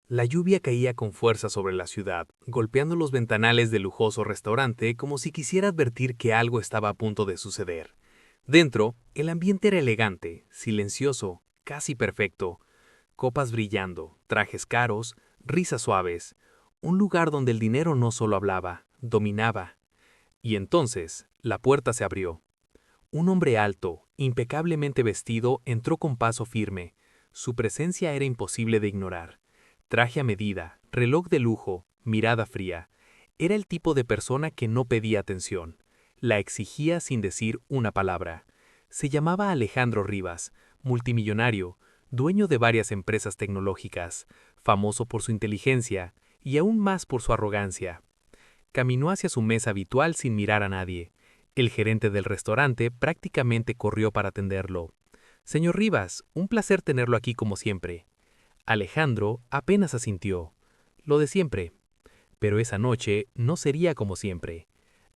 La lluvia caía con fuerza sobre la ciudad, golpeando los ventanales del lujoso restaurante como si quisiera advertir que algo estaba a punto de suceder. Dentro, el ambiente era elegante, silencioso, casi perfecto. Copas brillando, trajes caros, risas suaves. Un lugar donde el dinero no solo hablaba, dominaba. Y entonces, la puerta se abrió. Un hombre alto, impecablemente vestido, entró con paso firme. Su presencia era imposible de ignorar. Traje a medida, reloj de lujo, mirada fría. Era el tipo de persona que no pedía atención. La exigía sin decir una palabra. Se llamaba Alejandro Rivas, multimillonario, dueño de varias empresas tecnológicas, famoso por su inteligencia y aún más por su arrogancia. Caminó hacia su mesa habitual sin mirar a nadie. El gerente del restaurante prácticamente corrió para atenderlo. Señor Rivas, un placer tenerlo aquí como siempre. Alejandro apenas asintió. Lo de siempre. Pero esa noche no sería como siempre.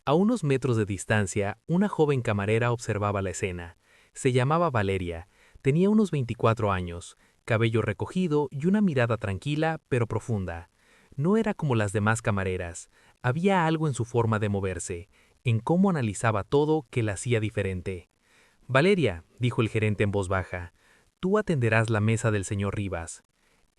A unos metros de distancia, una joven camarera observaba la escena. Se llamaba Valeria, tenía unos 24 años, cabello recogido y una mirada tranquila pero profunda. No era como las demás camareras, había algo en su forma de moverse, en cómo analizaba todo que la hacía diferente. Valeria, dijo el gerente en voz baja, tú atenderás la mesa del señor Rivas.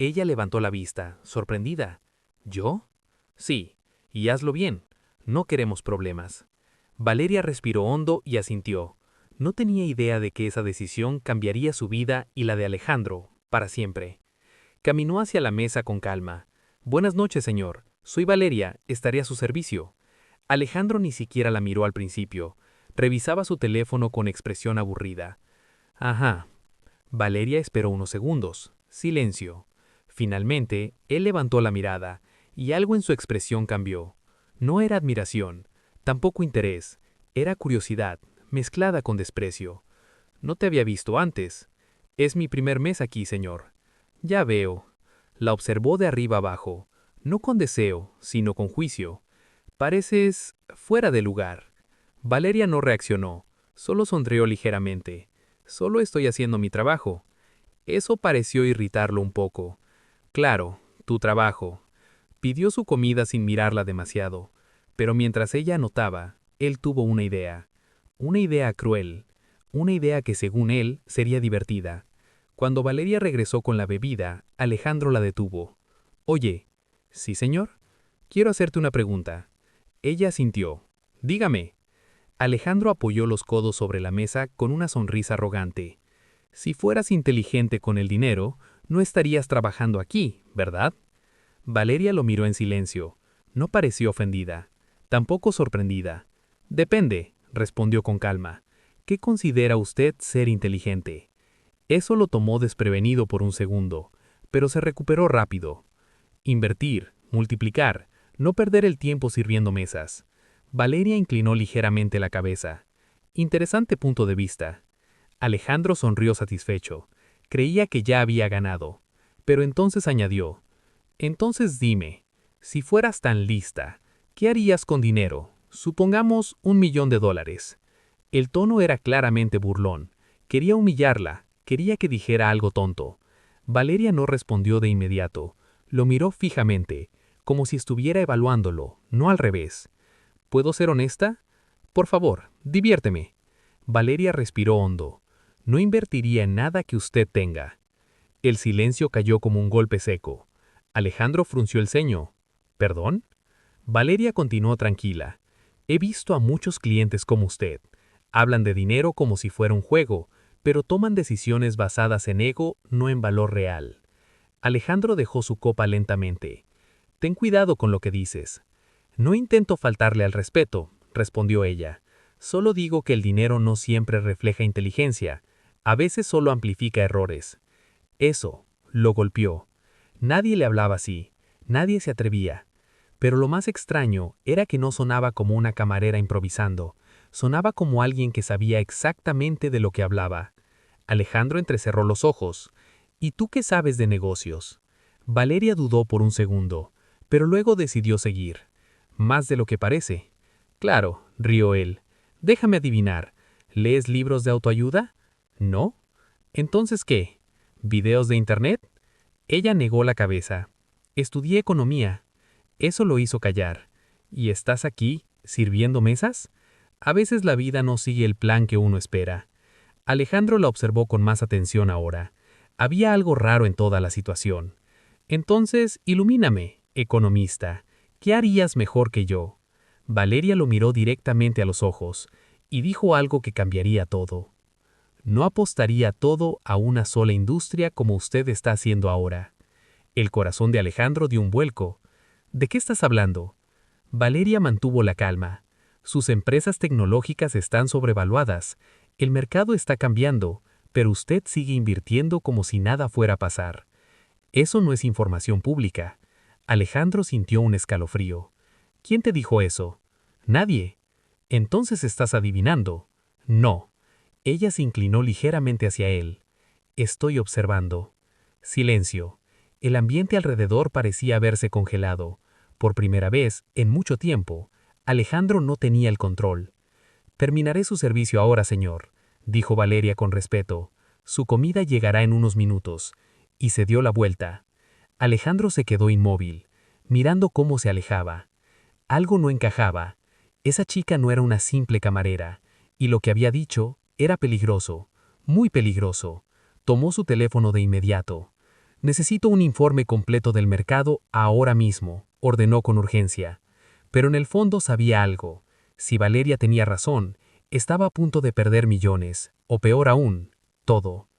Ella levantó la vista, sorprendida. ¿Yo? Sí, y hazlo bien. No queremos problemas. Valeria respiró hondo y asintió. No tenía idea de que esa decisión cambiaría su vida y la de Alejandro, para siempre. Caminó hacia la mesa con calma. Buenas noches, señor. Soy Valeria, estaré a su servicio. Alejandro ni siquiera la miró al principio. Revisaba su teléfono con expresión aburrida. Ajá. Valeria esperó unos segundos. Silencio. Finalmente, él levantó la mirada, y algo en su expresión cambió. No era admiración, tampoco interés, era curiosidad, mezclada con desprecio. No te había visto antes. Es mi primer mes aquí, señor. Ya veo. La observó de arriba abajo, no con deseo, sino con juicio. Pareces fuera de lugar. Valeria no reaccionó, solo sonrió ligeramente. Solo estoy haciendo mi trabajo. Eso pareció irritarlo un poco. Claro, tu trabajo. Pidió su comida sin mirarla demasiado, pero mientras ella anotaba, él tuvo una idea. Una idea cruel. Una idea que según él sería divertida. Cuando Valeria regresó con la bebida, Alejandro la detuvo. Oye, ¿sí, señor? Quiero hacerte una pregunta. Ella asintió. Dígame. Alejandro apoyó los codos sobre la mesa con una sonrisa arrogante. Si fueras inteligente con el dinero, no estarías trabajando aquí, ¿verdad? Valeria lo miró en silencio. No pareció ofendida, tampoco sorprendida. Depende, respondió con calma. ¿Qué considera usted ser inteligente? Eso lo tomó desprevenido por un segundo, pero se recuperó rápido. Invertir, multiplicar, no perder el tiempo sirviendo mesas. Valeria inclinó ligeramente la cabeza. Interesante punto de vista. Alejandro sonrió satisfecho. Creía que ya había ganado. Pero entonces añadió, entonces dime, si fueras tan lista, ¿qué harías con dinero? Supongamos $1.000.000. El tono era claramente burlón. Quería humillarla, quería que dijera algo tonto. Valeria no respondió de inmediato. Lo miró fijamente, como si estuviera evaluándolo, no al revés. ¿Puedo ser honesta? Por favor, diviérteme. Valeria respiró hondo. No invertiría en nada que usted tenga. El silencio cayó como un golpe seco. Alejandro frunció el ceño. ¿Perdón? Valeria continuó tranquila. He visto a muchos clientes como usted. Hablan de dinero como si fuera un juego, pero toman decisiones basadas en ego, no en valor real. Alejandro dejó su copa lentamente. Ten cuidado con lo que dices. No intento faltarle al respeto, respondió ella. Solo digo que el dinero no siempre refleja inteligencia. A veces solo amplifica errores. Eso, lo golpeó. Nadie le hablaba así, nadie se atrevía. Pero lo más extraño era que no sonaba como una camarera improvisando, sonaba como alguien que sabía exactamente de lo que hablaba. Alejandro entrecerró los ojos. ¿Y tú qué sabes de negocios? Valeria dudó por un segundo, pero luego decidió seguir. Más de lo que parece. Claro, rió él. Déjame adivinar. ¿Lees libros de autoayuda? ¿No? ¿Entonces qué? ¿Videos de internet? Ella negó la cabeza. Estudié economía. Eso lo hizo callar. ¿Y estás aquí, sirviendo mesas? A veces la vida no sigue el plan que uno espera. Alejandro la observó con más atención ahora. Había algo raro en toda la situación. Entonces, ilumíname, economista. ¿Qué harías mejor que yo? Valeria lo miró directamente a los ojos y dijo algo que cambiaría todo. No apostaría todo a una sola industria como usted está haciendo ahora. El corazón de Alejandro dio un vuelco. ¿De qué estás hablando? Valeria mantuvo la calma. Sus empresas tecnológicas están sobrevaluadas. El mercado está cambiando, pero usted sigue invirtiendo como si nada fuera a pasar. Eso no es información pública. Alejandro sintió un escalofrío. ¿Quién te dijo eso? Nadie. Entonces estás adivinando. No. Ella se inclinó ligeramente hacia él. Estoy observando. Silencio. El ambiente alrededor parecía haberse congelado. Por primera vez, en mucho tiempo, Alejandro no tenía el control. Terminaré su servicio ahora, señor, dijo Valeria con respeto. Su comida llegará en unos minutos. Y se dio la vuelta. Alejandro se quedó inmóvil, mirando cómo se alejaba. Algo no encajaba. Esa chica no era una simple camarera, y lo que había dicho era peligroso, muy peligroso. Tomó su teléfono de inmediato. Necesito un informe completo del mercado ahora mismo, ordenó con urgencia. Pero en el fondo sabía algo. Si Valeria tenía razón, estaba a punto de perder millones, o peor aún, todo.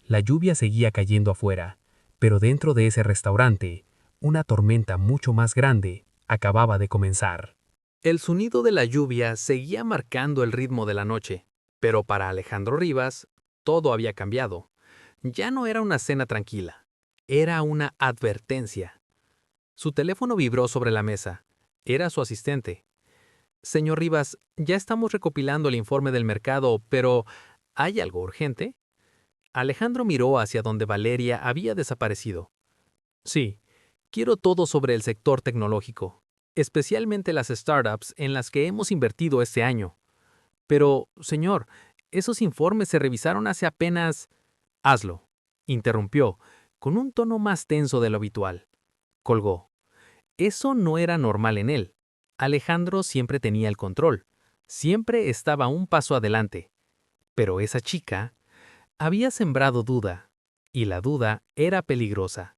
La lluvia seguía cayendo afuera, pero dentro de ese restaurante, una tormenta mucho más grande acababa de comenzar. El sonido de la lluvia seguía marcando el ritmo de la noche, pero para Alejandro Rivas, todo había cambiado. Ya no era una cena tranquila, era una advertencia. Su teléfono vibró sobre la mesa. Era su asistente. Señor Rivas, ya estamos recopilando el informe del mercado, pero ¿hay algo urgente? Alejandro miró hacia donde Valeria había desaparecido. Sí, quiero todo sobre el sector tecnológico, especialmente las startups en las que hemos invertido este año. Pero, señor, esos informes se revisaron hace apenas... Hazlo, interrumpió, con un tono más tenso de lo habitual. Colgó. Eso no era normal en él. Alejandro siempre tenía el control. Siempre estaba un paso adelante. Pero esa chica había sembrado duda, y la duda era peligrosa.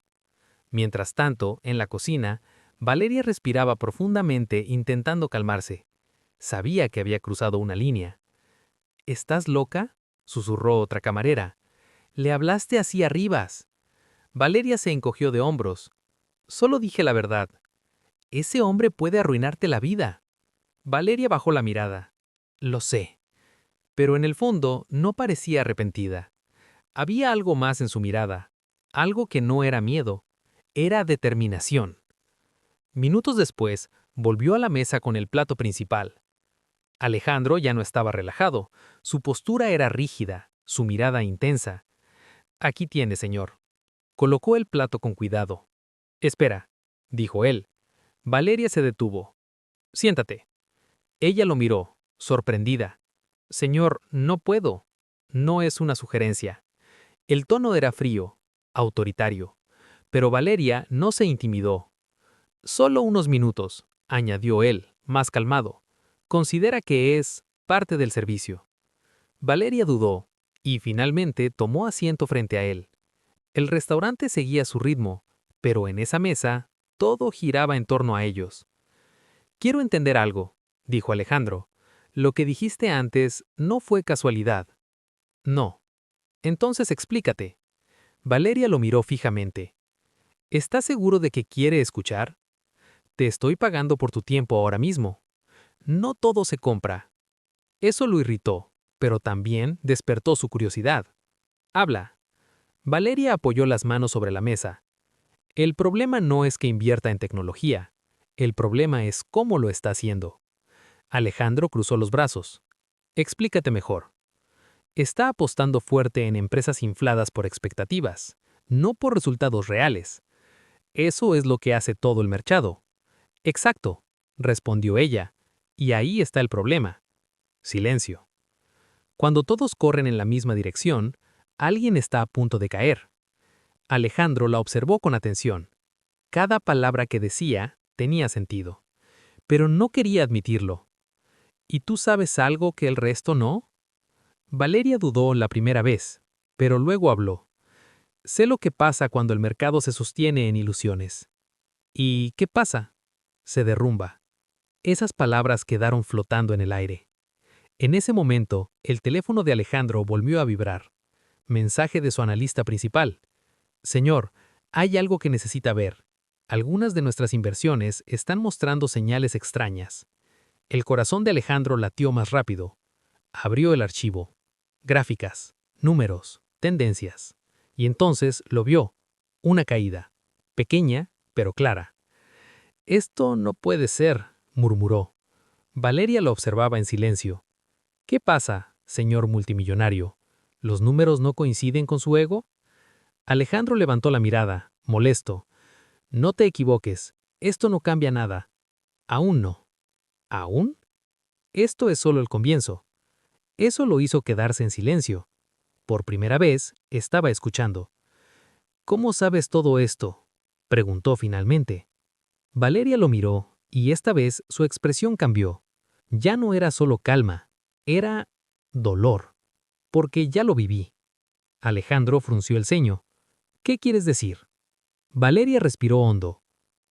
Mientras tanto, en la cocina, Valeria respiraba profundamente intentando calmarse. Sabía que había cruzado una línea. ¿Estás loca?, susurró otra camarera. Le hablaste así a Rivas. Valeria se encogió de hombros. Solo dije la verdad. Ese hombre puede arruinarte la vida. Valeria bajó la mirada. Lo sé. Pero en el fondo no parecía arrepentida. Había algo más en su mirada. Algo que no era miedo. Era determinación. Minutos después, volvió a la mesa con el plato principal. Alejandro ya no estaba relajado. Su postura era rígida, su mirada intensa. Aquí tiene, señor. Colocó el plato con cuidado. Espera, dijo él. Valeria se detuvo. Siéntate. Ella lo miró, sorprendida. Señor, no puedo. No es una sugerencia. El tono era frío, autoritario. Pero Valeria no se intimidó. Solo unos minutos, añadió él, más calmado. Considera que es parte del servicio. Valeria dudó, y finalmente tomó asiento frente a él. El restaurante seguía su ritmo, pero en esa mesa, todo giraba en torno a ellos. Quiero entender algo, dijo Alejandro. Lo que dijiste antes no fue casualidad. No. Entonces explícate. Valeria lo miró fijamente. ¿Estás seguro de que quiere escuchar? Te estoy pagando por tu tiempo ahora mismo. No todo se compra. Eso lo irritó, pero también despertó su curiosidad. Habla. Valeria apoyó las manos sobre la mesa. El problema no es que invierta en tecnología. El problema es cómo lo está haciendo. Alejandro cruzó los brazos. Explícate mejor. Está apostando fuerte en empresas infladas por expectativas, no por resultados reales. Eso es lo que hace todo el mercado. Exacto, respondió ella. Y ahí está el problema. Silencio. Cuando todos corren en la misma dirección, alguien está a punto de caer. Alejandro la observó con atención. Cada palabra que decía tenía sentido, pero no quería admitirlo. ¿Y tú sabes algo que el resto no? Valeria dudó la primera vez, pero luego habló. Sé lo que pasa cuando el mercado se sostiene en ilusiones. ¿Y qué pasa? Se derrumba. Esas palabras quedaron flotando en el aire. En ese momento, el teléfono de Alejandro volvió a vibrar. Mensaje de su analista principal. Señor, hay algo que necesita ver. Algunas de nuestras inversiones están mostrando señales extrañas. El corazón de Alejandro latió más rápido. Abrió el archivo. Gráficas, números, tendencias. Y entonces lo vio. Una caída. Pequeña, pero clara. Esto no puede ser, murmuró. Valeria lo observaba en silencio. ¿Qué pasa, señor multimillonario? ¿Los números no coinciden con su ego? Alejandro levantó la mirada, molesto. No te equivoques, esto no cambia nada. Aún no. ¿Aún? Esto es solo el comienzo. Eso lo hizo quedarse en silencio. Por primera vez, estaba escuchando. ¿Cómo sabes todo esto? Preguntó finalmente. Valeria lo miró, y esta vez su expresión cambió. Ya no era solo calma, era dolor, porque ya lo viví. Alejandro frunció el ceño. ¿Qué quieres decir? Valeria respiró hondo.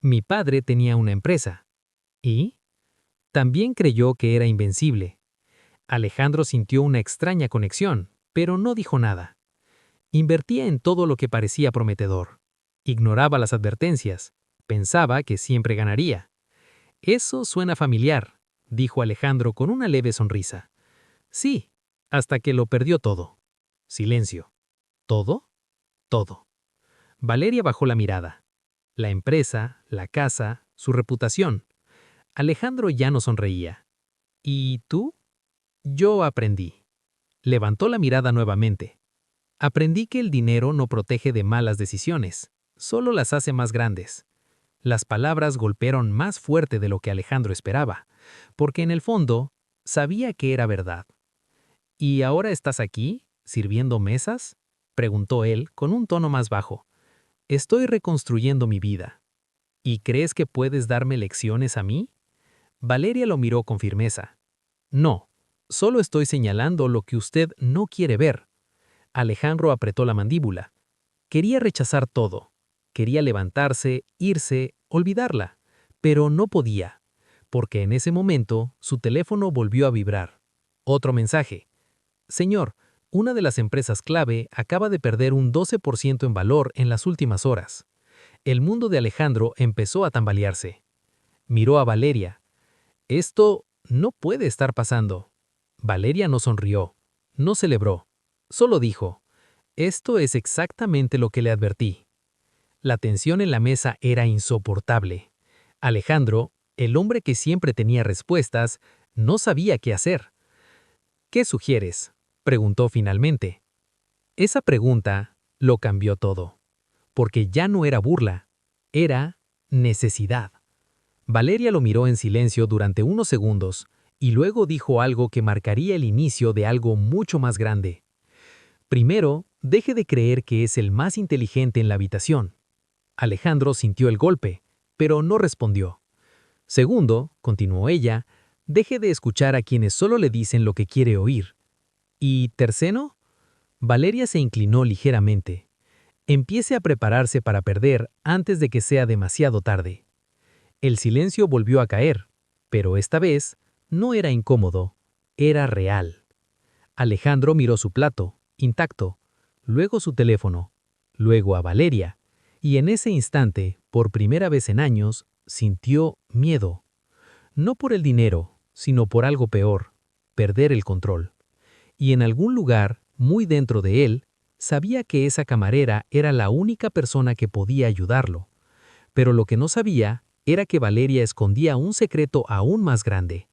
Mi padre tenía una empresa. ¿Y? También creyó que era invencible. Alejandro sintió una extraña conexión, pero no dijo nada. Invertía en todo lo que parecía prometedor. Ignoraba las advertencias. Pensaba que siempre ganaría. Eso suena familiar, dijo Alejandro con una leve sonrisa. Sí, hasta que lo perdió todo. Silencio. ¿Todo? Todo. Valeria bajó la mirada. La empresa, la casa, su reputación. Alejandro ya no sonreía. ¿Y tú? Yo aprendí. Levantó la mirada nuevamente. Aprendí que el dinero no protege de malas decisiones, solo las hace más grandes. Las palabras golpearon más fuerte de lo que Alejandro esperaba, porque en el fondo sabía que era verdad. ¿Y ahora estás aquí, sirviendo mesas? Preguntó él con un tono más bajo. Estoy reconstruyendo mi vida. ¿Y crees que puedes darme lecciones a mí? Valeria lo miró con firmeza. No, solo estoy señalando lo que usted no quiere ver. Alejandro apretó la mandíbula. Quería rechazar todo. Quería levantarse, irse, olvidarla. Pero no podía, porque en ese momento su teléfono volvió a vibrar. Otro mensaje. Señor, una de las empresas clave acaba de perder un 12% en valor en las últimas horas. El mundo de Alejandro empezó a tambalearse. Miró a Valeria. Esto no puede estar pasando. Valeria no sonrió, no celebró, solo dijo, esto es exactamente lo que le advertí. La tensión en la mesa era insoportable. Alejandro, el hombre que siempre tenía respuestas, no sabía qué hacer. ¿Qué sugieres?, preguntó finalmente. Esa pregunta lo cambió todo, porque ya no era burla, era necesidad. Valeria lo miró en silencio durante unos segundos y luego dijo algo que marcaría el inicio de algo mucho más grande. Primero, deje de creer que es el más inteligente en la habitación. Alejandro sintió el golpe, pero no respondió. Segundo, continuó ella, deje de escuchar a quienes solo le dicen lo que quiere oír. Y tercero, Valeria se inclinó ligeramente. Empiece a prepararse para perder antes de que sea demasiado tarde. El silencio volvió a caer, pero esta vez no era incómodo, era real. Alejandro miró su plato, intacto, luego su teléfono, luego a Valeria, y en ese instante, por primera vez en años, sintió miedo. No por el dinero, sino por algo peor, perder el control. Y en algún lugar, muy dentro de él, sabía que esa camarera era la única persona que podía ayudarlo. Pero lo que no sabía era que Valeria escondía un secreto aún más grande.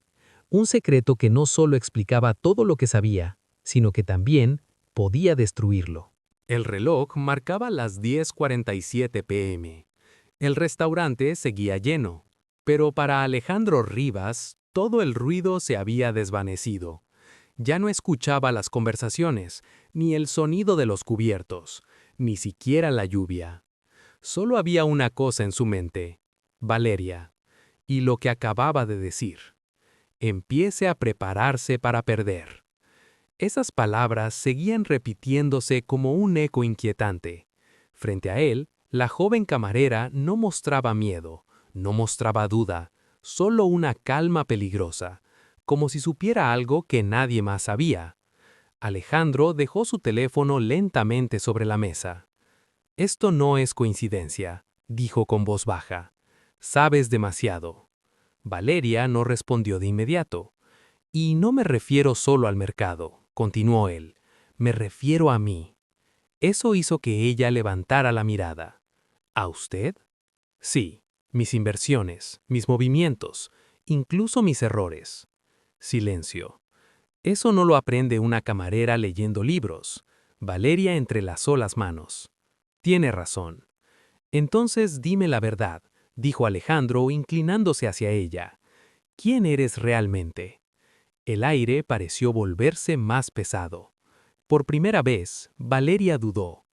Un secreto que no solo explicaba todo lo que sabía, sino que también podía destruirlo. El reloj marcaba las 10:47 p.m. El restaurante seguía lleno, pero para Alejandro Rivas todo el ruido se había desvanecido. Ya no escuchaba las conversaciones, ni el sonido de los cubiertos, ni siquiera la lluvia. Solo había una cosa en su mente: Valeria. Y lo que acababa de decir: empiece a prepararse para perder. Esas palabras seguían repitiéndose como un eco inquietante. Frente a él, la joven camarera no mostraba miedo, no mostraba duda, solo una calma peligrosa, como si supiera algo que nadie más sabía. Alejandro dejó su teléfono lentamente sobre la mesa. «Esto no es coincidencia», dijo con voz baja. «Sabes demasiado». Valeria no respondió de inmediato. «Y no me refiero solo al mercado», continuó él. «Me refiero a mí». Eso hizo que ella levantara la mirada. ¿A usted? Sí, mis inversiones, mis movimientos, incluso mis errores. Silencio. Eso no lo aprende una camarera leyendo libros. Valeria entrelazó las manos. Tiene razón. Entonces dime la verdad, dijo Alejandro inclinándose hacia ella. ¿Quién eres realmente? El aire pareció volverse más pesado. Por primera vez, Valeria dudó,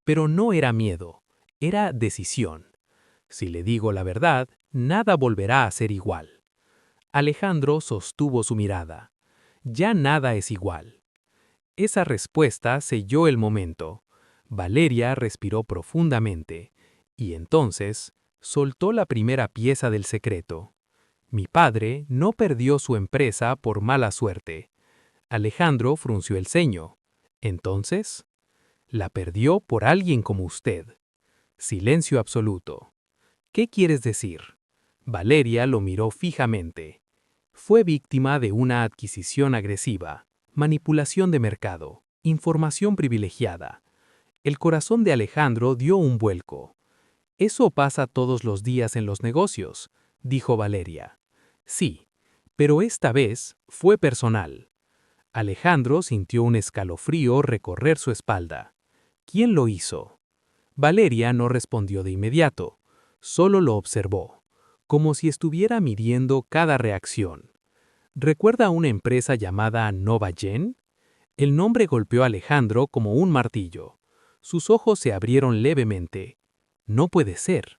pero no era miedo, era decisión. Si le digo la verdad, nada volverá a ser igual. Alejandro sostuvo su mirada. Ya nada es igual. Esa respuesta selló el momento. Valeria respiró profundamente, y entonces soltó la primera pieza del secreto. Mi padre no perdió su empresa por mala suerte. Alejandro frunció el ceño. Entonces, la perdió por alguien como usted. Silencio absoluto. ¿Qué quieres decir? Valeria lo miró fijamente. Fue víctima de una adquisición agresiva, manipulación de mercado, información privilegiada. El corazón de Alejandro dio un vuelco. Eso pasa todos los días en los negocios, dijo Valeria. Sí, pero esta vez fue personal. Alejandro sintió un escalofrío recorrer su espalda. ¿Quién lo hizo? Valeria no respondió de inmediato, solo lo observó, como si estuviera midiendo cada reacción. ¿Recuerda una empresa llamada Novagen? El nombre golpeó a Alejandro como un martillo. Sus ojos se abrieron levemente. No puede ser.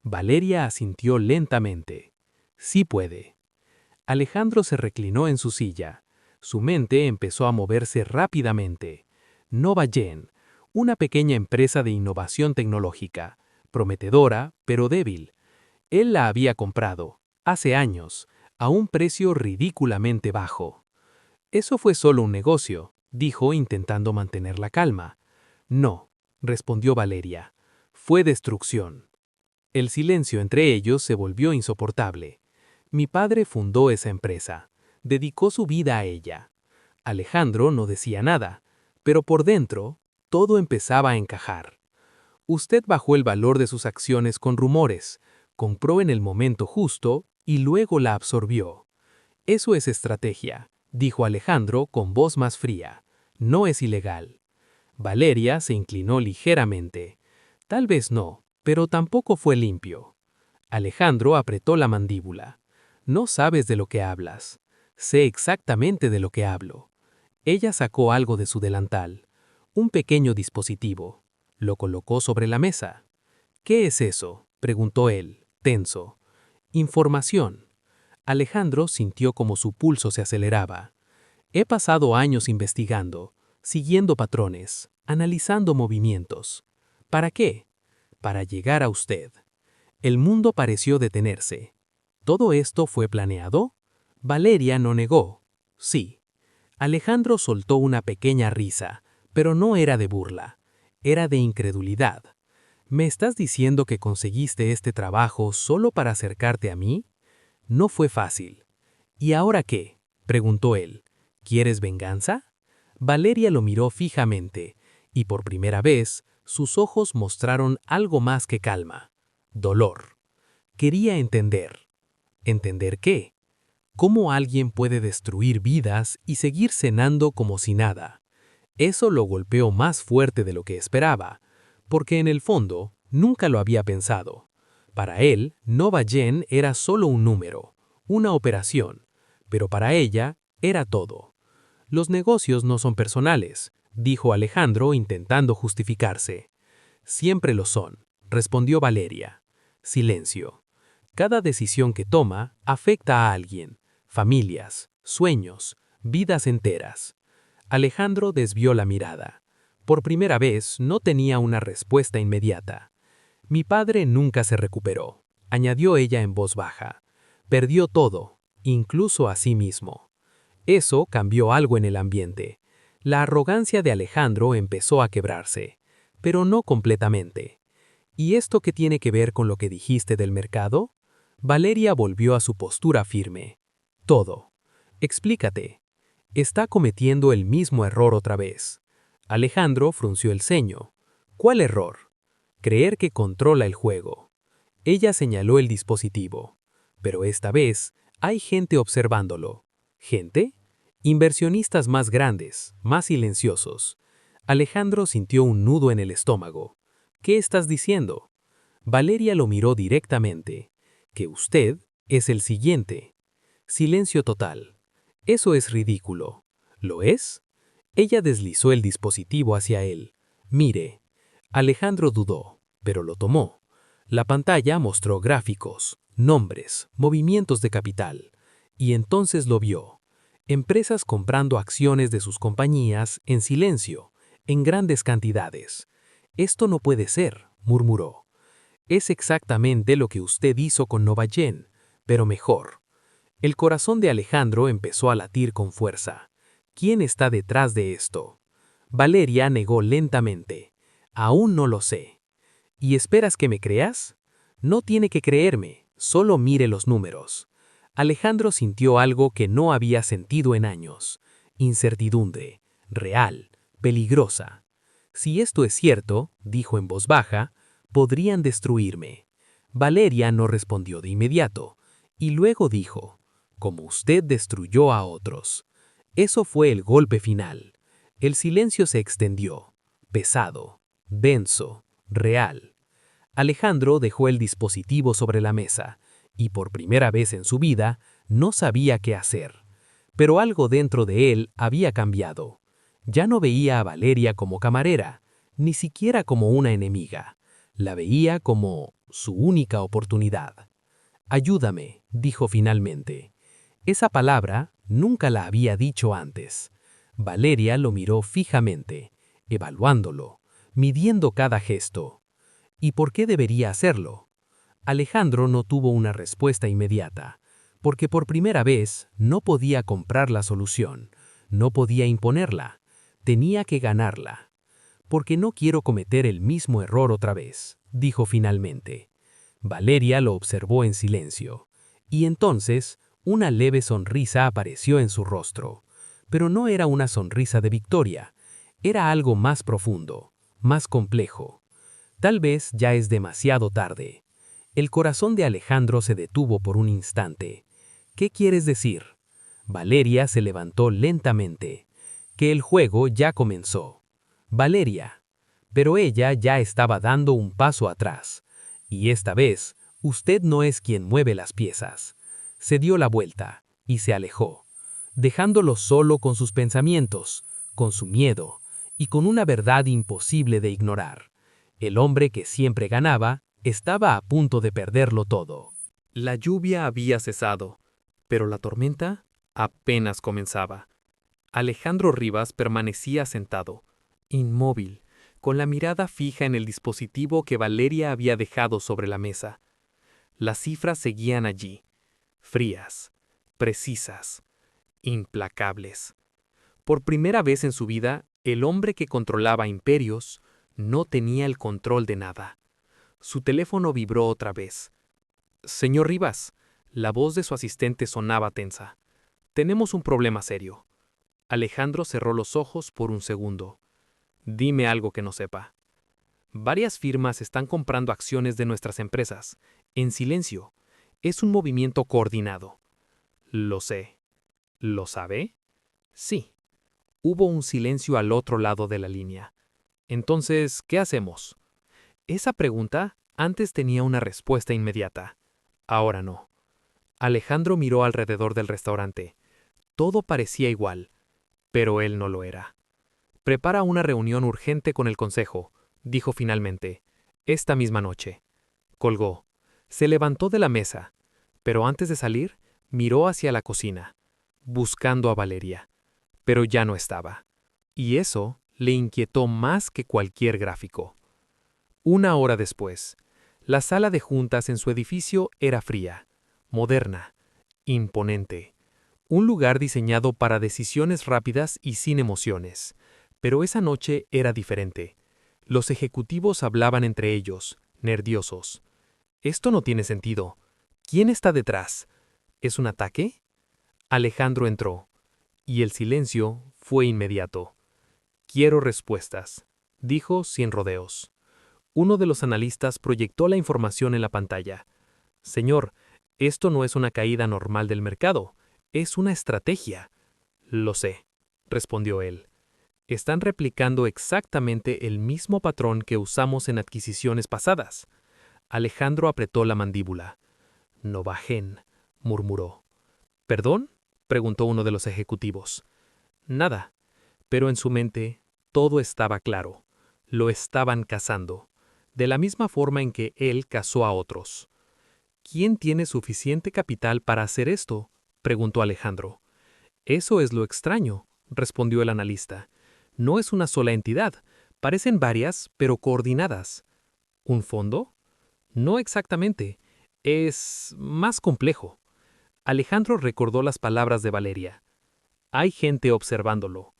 Valeria asintió lentamente. Sí puede. Alejandro se reclinó en su silla. Su mente empezó a moverse rápidamente. Novagen, una pequeña empresa de innovación tecnológica, prometedora, pero débil. Él la había comprado, hace años, a un precio ridículamente bajo. Eso fue solo un negocio, dijo intentando mantener la calma. No, respondió Valeria. Fue destrucción. El silencio entre ellos se volvió insoportable. Mi padre fundó esa empresa. Dedicó su vida a ella. Alejandro no decía nada, pero por dentro, todo empezaba a encajar. Usted bajó el valor de sus acciones con rumores, compró en el momento justo y luego la absorbió. Eso es estrategia, dijo Alejandro con voz más fría. No es ilegal. Valeria se inclinó ligeramente. Tal vez no, pero tampoco fue limpio. Alejandro apretó la mandíbula. No sabes de lo que hablas. Sé exactamente de lo que hablo. Ella sacó algo de su delantal. Un pequeño dispositivo. Lo colocó sobre la mesa. ¿Qué es eso?, preguntó él, tenso. Información. Alejandro sintió como su pulso se aceleraba. He pasado años investigando, siguiendo patrones, analizando movimientos. ¿Para qué? Para llegar a usted. El mundo pareció detenerse. ¿Todo esto fue planeado? Valeria no negó. Sí. Alejandro soltó una pequeña risa, pero no era de burla. Era de incredulidad. ¿Me estás diciendo que conseguiste este trabajo solo para acercarte a mí? No fue fácil. ¿Y ahora qué?, preguntó él. ¿Quieres venganza? Valeria lo miró fijamente, y por primera vez, sus ojos mostraron algo más que calma. Dolor. Quería entender. ¿Entender qué? ¿Cómo alguien puede destruir vidas y seguir cenando como si nada? Eso lo golpeó más fuerte de lo que esperaba, porque en el fondo nunca lo había pensado. Para él, Novagen era solo un número, una operación, pero para ella era todo. Los negocios no son personales, dijo Alejandro intentando justificarse. Siempre lo son, respondió Valeria. Silencio. Cada decisión que toma afecta a alguien, familias, sueños, vidas enteras. Alejandro desvió la mirada. Por primera vez no tenía una respuesta inmediata. Mi padre nunca se recuperó, añadió ella en voz baja. Perdió todo, incluso a sí mismo. Eso cambió algo en el ambiente. La arrogancia de Alejandro empezó a quebrarse, pero no completamente. ¿Y esto qué tiene que ver con lo que dijiste del mercado? Valeria volvió a su postura firme. Todo. Explícate. Está cometiendo el mismo error otra vez. Alejandro frunció el ceño. ¿Cuál error? Creer que controla el juego. Ella señaló el dispositivo. Pero esta vez hay gente observándolo. ¿Gente? Inversionistas más grandes, más silenciosos. Alejandro sintió un nudo en el estómago. ¿Qué estás diciendo? Valeria lo miró directamente. Que usted es el siguiente. Silencio total. Eso es ridículo. ¿Lo es? Ella deslizó el dispositivo hacia él. Mire. Alejandro dudó, pero lo tomó. La pantalla mostró gráficos, nombres, movimientos de capital. Y entonces lo vio. Empresas comprando acciones de sus compañías en silencio, en grandes cantidades. Esto no puede ser, murmuró. Es exactamente lo que usted hizo con Novagen, pero mejor. El corazón de Alejandro empezó a latir con fuerza. ¿Quién está detrás de esto? Valeria negó lentamente. Aún no lo sé. ¿Y esperas que me creas? No tiene que creerme, solo mire los números. Alejandro sintió algo que no había sentido en años. Incertidumbre, real, peligrosa. Si esto es cierto, dijo en voz baja, podrían destruirme. Valeria no respondió de inmediato, y luego dijo, como usted destruyó a otros. Eso fue el golpe final. El silencio se extendió, pesado, denso, real. Alejandro dejó el dispositivo sobre la mesa, y por primera vez en su vida no sabía qué hacer. Pero algo dentro de él había cambiado. Ya no veía a Valeria como camarera, ni siquiera como una enemiga. La veía como su única oportunidad. Ayúdame, dijo finalmente. Esa palabra nunca la había dicho antes. Valeria lo miró fijamente, evaluándolo, midiendo cada gesto. ¿Y por qué debería hacerlo? Alejandro no tuvo una respuesta inmediata, porque por primera vez no podía comprar la solución, no podía imponerla, tenía que ganarla. Porque no quiero cometer el mismo error otra vez, dijo finalmente. Valeria lo observó en silencio, y entonces una leve sonrisa apareció en su rostro, pero no era una sonrisa de victoria, era algo más profundo, más complejo. Tal vez ya es demasiado tarde. El corazón de Alejandro se detuvo por un instante. ¿Qué quieres decir? Valeria se levantó lentamente. Que el juego ya comenzó. Valeria. Pero ella ya estaba dando un paso atrás. Y esta vez, usted no es quien mueve las piezas. Se dio la vuelta y se alejó, dejándolo solo con sus pensamientos, con su miedo y con una verdad imposible de ignorar. El hombre que siempre ganaba estaba a punto de perderlo todo. La lluvia había cesado, pero la tormenta apenas comenzaba. Alejandro Rivas permanecía sentado, inmóvil, con la mirada fija en el dispositivo que Valeria había dejado sobre la mesa. Las cifras seguían allí, frías, precisas, implacables. Por primera vez en su vida, el hombre que controlaba imperios no tenía el control de nada. Su teléfono vibró otra vez. Señor Rivas, la voz de su asistente sonaba tensa. Tenemos un problema serio. Alejandro cerró los ojos por un segundo. Dime algo que no sepa. Varias firmas están comprando acciones de nuestras empresas, en silencio. Es un movimiento coordinado. Lo sé. ¿Lo sabe? Sí. Hubo un silencio al otro lado de la línea. Entonces, ¿qué hacemos? Esa pregunta antes tenía una respuesta inmediata. Ahora no. Alejandro miró alrededor del restaurante. Todo parecía igual, pero él no lo era. Prepara una reunión urgente con el consejo, dijo finalmente. Esta misma noche. Colgó. Se levantó de la mesa, pero antes de salir, miró hacia la cocina, buscando a Valeria, pero ya no estaba. Y eso le inquietó más que cualquier gráfico. Una hora después, la sala de juntas en su edificio era fría, moderna, imponente. Un lugar diseñado para decisiones rápidas y sin emociones. Pero esa noche era diferente. Los ejecutivos hablaban entre ellos, nerviosos. Esto no tiene sentido. ¿Quién está detrás? ¿Es un ataque? Alejandro entró, y el silencio fue inmediato. Quiero respuestas, dijo sin rodeos. Uno de los analistas proyectó la información en la pantalla. Señor, esto no es una caída normal del mercado, es una estrategia. Lo sé, respondió él. Están replicando exactamente el mismo patrón que usamos en adquisiciones pasadas. Alejandro apretó la mandíbula. Novagen, murmuró. ¿Perdón? Preguntó uno de los ejecutivos. Nada, pero en su mente todo estaba claro. Lo estaban cazando, de la misma forma en que él cazó a otros. ¿Quién tiene suficiente capital para hacer esto? Preguntó Alejandro. Eso es lo extraño, respondió el analista. No es una sola entidad, parecen varias, pero coordinadas. ¿Un fondo? No exactamente. Es más complejo. Alejandro recordó las palabras de Valeria. Hay gente observándolo.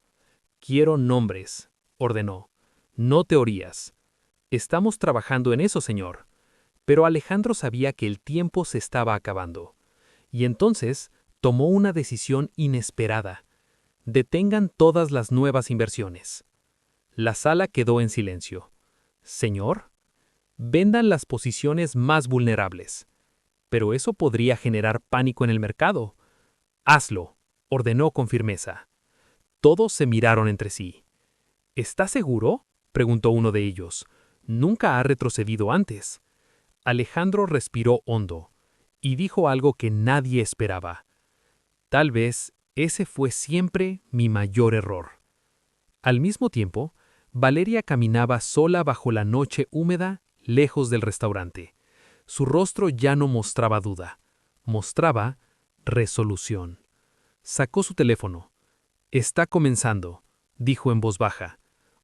Quiero nombres, ordenó. No teorías. Estamos trabajando en eso, señor. Pero Alejandro sabía que el tiempo se estaba acabando. Y entonces tomó una decisión inesperada. Detengan todas las nuevas inversiones. La sala quedó en silencio. Señor, vendan las posiciones más vulnerables. Pero eso podría generar pánico en el mercado. Hazlo, ordenó con firmeza. Todos se miraron entre sí. ¿Está seguro? Preguntó uno de ellos. Nunca ha retrocedido antes. Alejandro respiró hondo y dijo algo que nadie esperaba. Tal vez ese fue siempre mi mayor error. Al mismo tiempo, Valeria caminaba sola bajo la noche húmeda, lejos del restaurante. Su rostro ya no mostraba duda, mostraba resolución. Sacó su teléfono. Está comenzando, dijo en voz baja.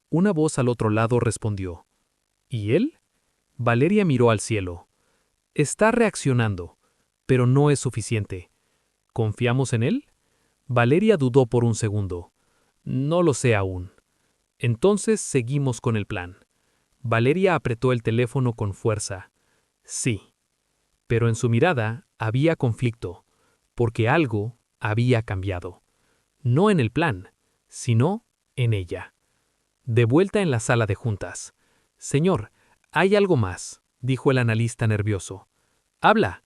Una voz al otro lado respondió. ¿Y él? Valeria miró al cielo. Está reaccionando, pero no es suficiente. ¿Confiamos en él? Valeria dudó por un segundo. No lo sé aún. Entonces seguimos con el plan. Valeria apretó el teléfono con fuerza. Sí. Pero en su mirada había conflicto, porque algo había cambiado. No en el plan, sino en ella. De vuelta en la sala de juntas. Señor, hay algo más, dijo el analista nervioso. Habla.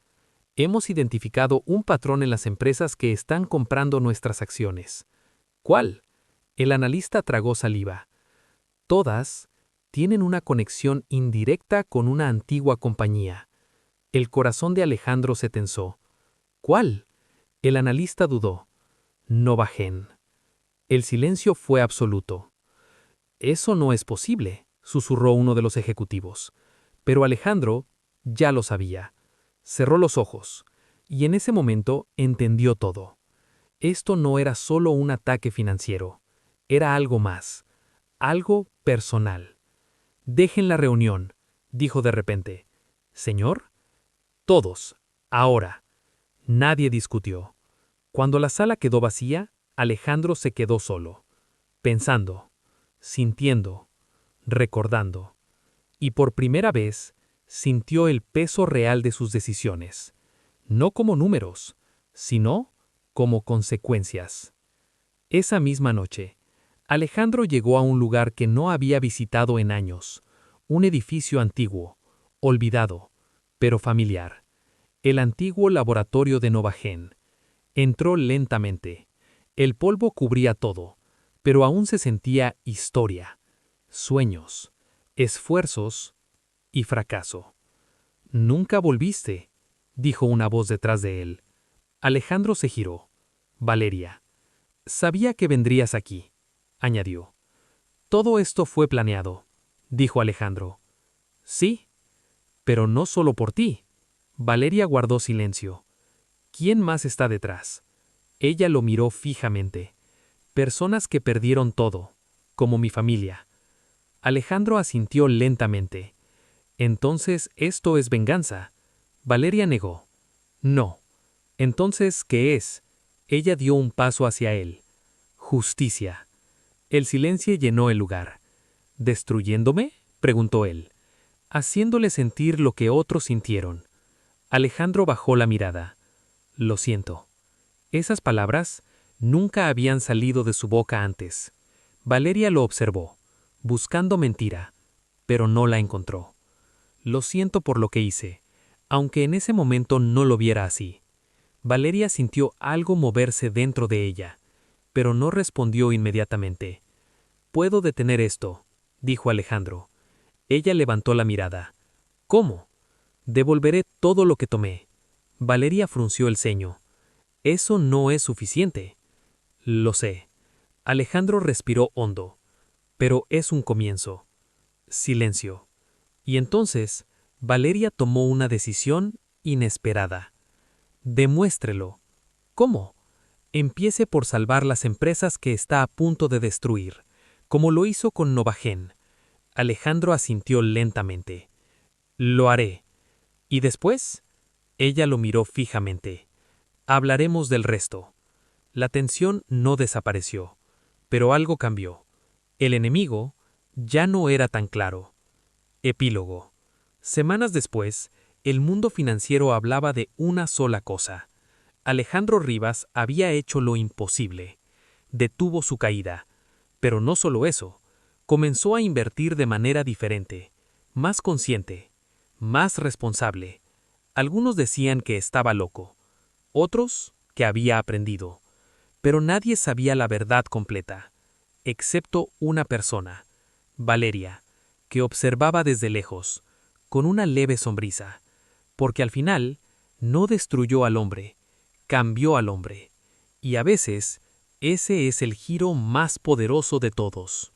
Hemos identificado un patrón en las empresas que están comprando nuestras acciones. ¿Cuál? El analista tragó saliva. Todas tienen una conexión indirecta con una antigua compañía. El corazón de Alejandro se tensó. ¿Cuál? El analista dudó. Novagen. El silencio fue absoluto. Eso no es posible, susurró uno de los ejecutivos. Pero Alejandro ya lo sabía. Cerró los ojos, y en ese momento entendió todo. Esto no era solo un ataque financiero, era algo más, algo personal. Dejen la reunión, dijo de repente. ¿Señor? Todos, ahora. Nadie discutió. Cuando la sala quedó vacía, Alejandro se quedó solo, pensando, sintiendo, recordando. Y por primera vez, sintió el peso real de sus decisiones, no como números, sino como consecuencias. Esa misma noche, Alejandro llegó a un lugar que no había visitado en años, un edificio antiguo, olvidado, pero familiar. El antiguo laboratorio de Novagen. Entró lentamente. El polvo cubría todo, pero aún se sentía historia, sueños, esfuerzos y fracaso. Nunca volviste, dijo una voz detrás de él. Alejandro se giró. Valeria. Sabía que vendrías aquí, añadió. Todo esto fue planeado, dijo Alejandro. Sí, pero no solo por ti. Valeria guardó silencio. ¿Quién más está detrás? Ella lo miró fijamente. Personas que perdieron todo, como mi familia. Alejandro asintió lentamente. Entonces, ¿esto es venganza? Valeria negó. No. Entonces, ¿qué es? Ella dio un paso hacia él. Justicia. El silencio llenó el lugar. ¿Destruyéndome?, preguntó él, haciéndole sentir lo que otros sintieron. Alejandro bajó la mirada. Lo siento. Esas palabras nunca habían salido de su boca antes. Valeria lo observó, buscando mentira, pero no la encontró. Lo siento por lo que hice, aunque en ese momento no lo viera así. Valeria sintió algo moverse dentro de ella, pero no respondió inmediatamente. «Puedo detener esto», dijo Alejandro. Ella levantó la mirada. «¿Cómo?» «Devolveré todo lo que tomé». Valeria frunció el ceño. «Eso no es suficiente». «Lo sé». Alejandro respiró hondo. «Pero es un comienzo». Silencio. Y entonces, Valeria tomó una decisión inesperada. «Demuéstrelo». «¿Cómo?» «Empiece por salvar las empresas que está a punto de destruir, como lo hizo con Novagen». Alejandro asintió lentamente. «Lo haré». «¿Y después?» Ella lo miró fijamente. «Hablaremos del resto». La tensión no desapareció, pero algo cambió. El enemigo ya no era tan claro. Epílogo. Semanas después, el mundo financiero hablaba de una sola cosa. Alejandro Rivas había hecho lo imposible. Detuvo su caída. Pero no solo eso, comenzó a invertir de manera diferente, más consciente, más responsable. Algunos decían que estaba loco, otros que había aprendido. Pero nadie sabía la verdad completa, excepto una persona, Valeria, que observaba desde lejos, con una leve sonrisa, porque al final no destruyó al hombre, cambió al hombre. Y a veces, ese es el giro más poderoso de todos.